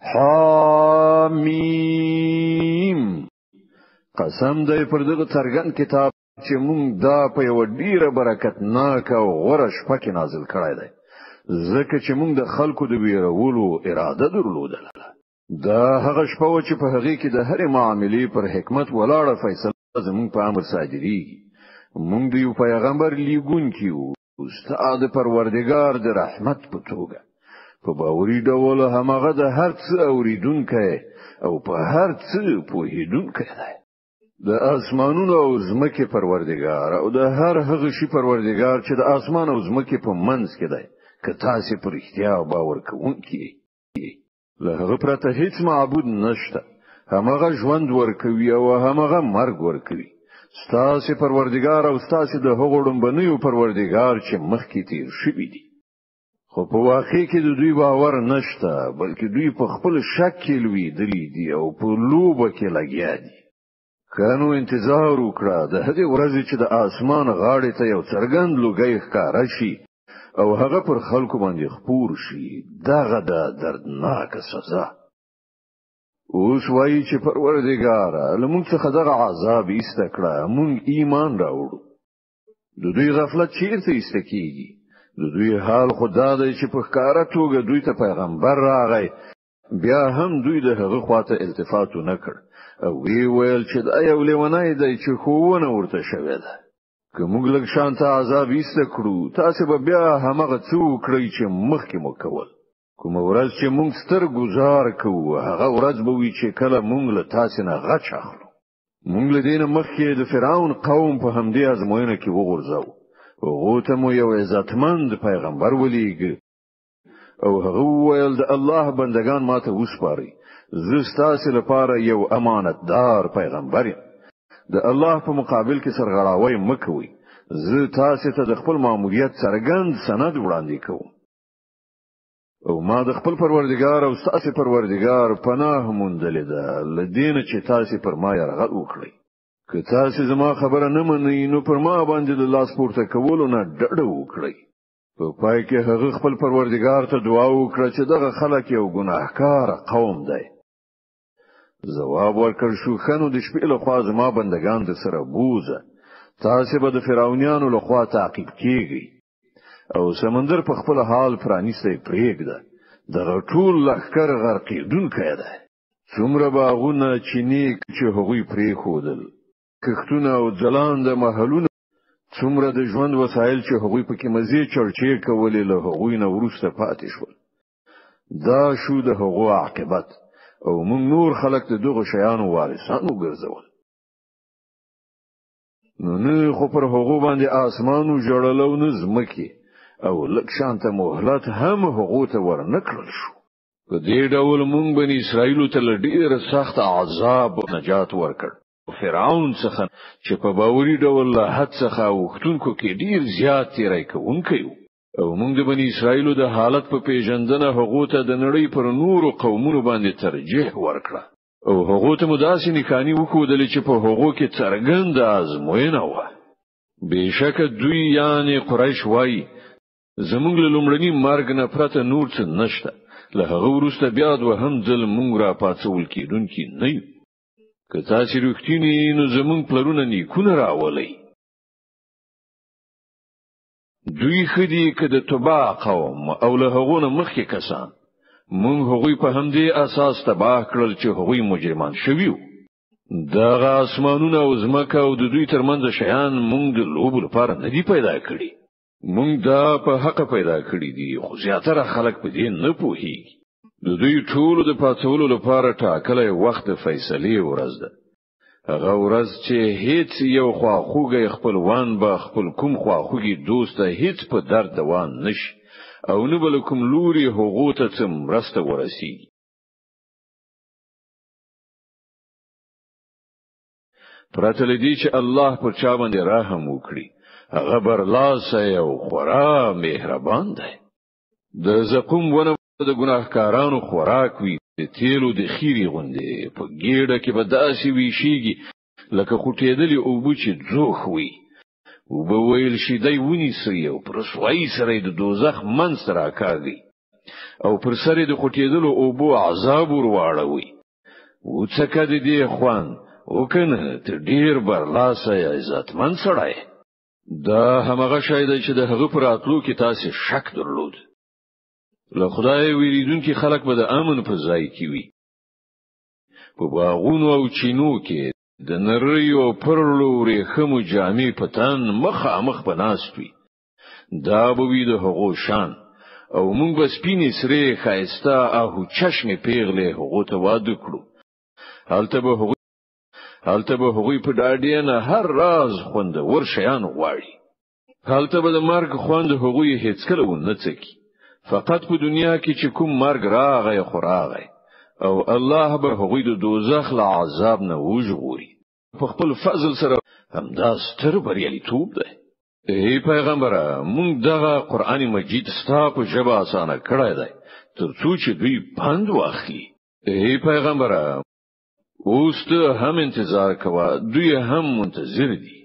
حامیم قسم دی پر دغه څرګند کتاب چې مونږ دا په یو ډیره برکتناک او غوره شپه کې نازل کړی دی ځکه چې مونږ د خلکو د ویرولو اراده درلودله دا هغه شپه و چې په هغه کې د هرې معاملې پر حکمت ولاړه فیصله زمونږ په امر صادریږي مونږ د یو پیغمبر لیږونکي وو استاد پروردگار د رحمت په توګه په باوري ډول همغه د هر څه اوریدونکی او په هر څه پوهیدونکی دی د اسمانونو او زمکه پروردگار او د هر هغه شی پروردگار چې د اسمان او زمکه په منځ کې دی که تاسو پر اختیار باور کوونکی له هغه پرته هیڅ معبود نشته همغه ژوند ورکوي او همغه مرګ ورکوي ستاسو پروردگار او ستاسو د هغو ډمبنیو پروردگار چې مخکې تیر شوی دی خو په واقع کې د دوی باور نشته بلکې دوی په خپل شک کې لویدلي دي او په لوبه کې لګیا دي کانو انتظار وکړه د هغې ورځې چې د اسمان غاړې ته یو څرګند لوګي ښکارا شي او هغه پر خلکو باندې خپور شي دغه د دردناک سزا اوس وایي چې پروردګار لمونږ څخه دغه عذاب ایسته کړه مونږ ایمان راوړو د دوی غفلت چیرته ایسته کیږي د دوی حال خدا دی چې په ښکارا توګه دوی ته پیغمبر راغی بیا هم دوی د هغه خواته التفات نه کړ او وی ویل چې دا یو لیونای دی چې خوونه ورته شوی ده که موږ لږ شانته عذاب ایسته کړو تاسو به بیا همغه څه وکړئ چې مخکې مو کول کوم ورځ چې موږ ستر گزار کوو هغه ورځ به وي چې کله موږ له تاسو نه غچ اخلو موږ له دینه مخکې د فرعون قوم په همدې ازموینه کې وغورځو هغه ته مو یو عزتمند پیغمبر ولېږه او هغه ویل د الله بندگان ماته وسپاري زه ستاسو لپاره یو امانتدار پیغمبر یم د الله په مقابل کې سرغړاوی مکوئ زه تاسو ته د خپل ماموریت څرګند سند وړاندې کوم او ما د خپل پروردگار او تاسو پروردگار پناه مونډلې ده لدین چې تاسو پر ما یرغل وکړئ که تاسو زما خبره نه منئ نو پر ما باندې د لاس پورته کولو نه ډډه وکړئ په پای کې هغه خپل پروردگار ته دعا وکړه چې دغه خلک یو ګناهکار قوم دی جواب ورکړ شو خنو د شپې له خوا زما بندگان د سره بوزه تاسو به د فرعونانو له خوا تعقیب کیږئ او سمندر په خپل حال پرانیسته پرېږده دغه ټول لښکر غرقېدونکی دی څومره باغونه چینې چې هغوی پرېښودل کښتونه او ځلانده محلونه څومره د ژوند وسایل چې هغوی پکې مزې چرچې کولې له هغوی نه وروسته پاتې شول دا شو د هغو عاقبت او موږ نور خلک د دغه شیانو وارثان وګرځول نو نه خو پر هغو باندې اسمانو جوړلو نه ځمکې او لک شانته مهلت هم هغو ته ورنکړل شو په دې ډول موږ بني اسرائیل ته ډېر سخت عذاب نجات ورکړ فرعون څخه چې په باوري ډول له حد څخه وختونکو کې ډیر زیات تیری کوونکی او موږ د بنی اسرائیل د حالت په پیژندنه هغه ته د نړۍ پر نورو قومونو باندې ترجیح ورکړه او هغه ته مداسې نکانی وکودل چې په هغه کې څرګند ازموینه و بهشکه دوی یعنی قریش وای زموږ له لومړني مرګ نه پرته نور څه نشته له هغه وروسته بیا دوهم ځل موږ را پاتول کېدونکي نه یو که تاسو رښتینی نو زمون پلرونه نیکونه راولي دوی خدي کده تبع قوم او له هغونه مخکې کسان مونږ هغوی په همدې اساس تباه کړل چې هغوی مجرمان شویو دغه اسمانونه او زمکه او د دوی ترمنځ شیان مونږ د لوبو لپاره نه دی پیدا کړی مونږ دا په حق پیدا کړی دي خو زیاتره خلک په دې نه پوهیږي د دوی ټول د پاتولو لپاره ټاکلې وخت فیصله ورځ ده هغه ورځ چې هیڅ یو خواخوږی خپلوان به خپل کوم خواخوږي دوست هیڅ په درد دوان نشي او نه بل کوم لوري هغه ته څم رسته ورسی پرته لدی چې الله پر چا باندې رحم وکړي هغه برلاسه او خورا مهربان دی د زقوم ونه د ګناهکارانو خوراک وي د تیلو د خيري غوندې په ګیړه کې به داسې ویشيږي لکه خوټېدلې او بوچې ځوخ وي او به ویل شي دی ونی سي او پر سوای سره د دوزخ منځ راکاږي او پر سر د خټېدلو او بو عذاب ورواړوي او څکه دې خوان او کنه ته ډیر برلاسه عزتمن سړی دا همغه شی دی چې د هغه پر اتلو کې تاسو شک درلود له خدای ویریدونکو خلک به د امن په ځای کې وي په باغونو او چینو کې د نریو پرلو ورېخمو جامې پتان مخامخ بناستوي دا به وي د هغو شان او موږ به سپینې سرې خایسته او چشمې پیغلې هغو ته واده کړو هلته به هغوی په ډاډینه هر راز خوندور شیان غواړي هلته به د مرګ خوند هغوی هیڅ کله ونه څکي فقط په دنیا کې چې کوم مرګ راغی خوراغی او الله به هغوی د دوزخ له عذاب نه وژغوري په خپل فضل سره همدا ستر بریالیتوب دی ای پیغمبره مونږ دغه قران مجید ستا په ژبه اسانه کړی دی ترڅو چې دوی پند واخلي ای پیغمبره اوس ته هم انتظار کوه دوی هم منتظر دي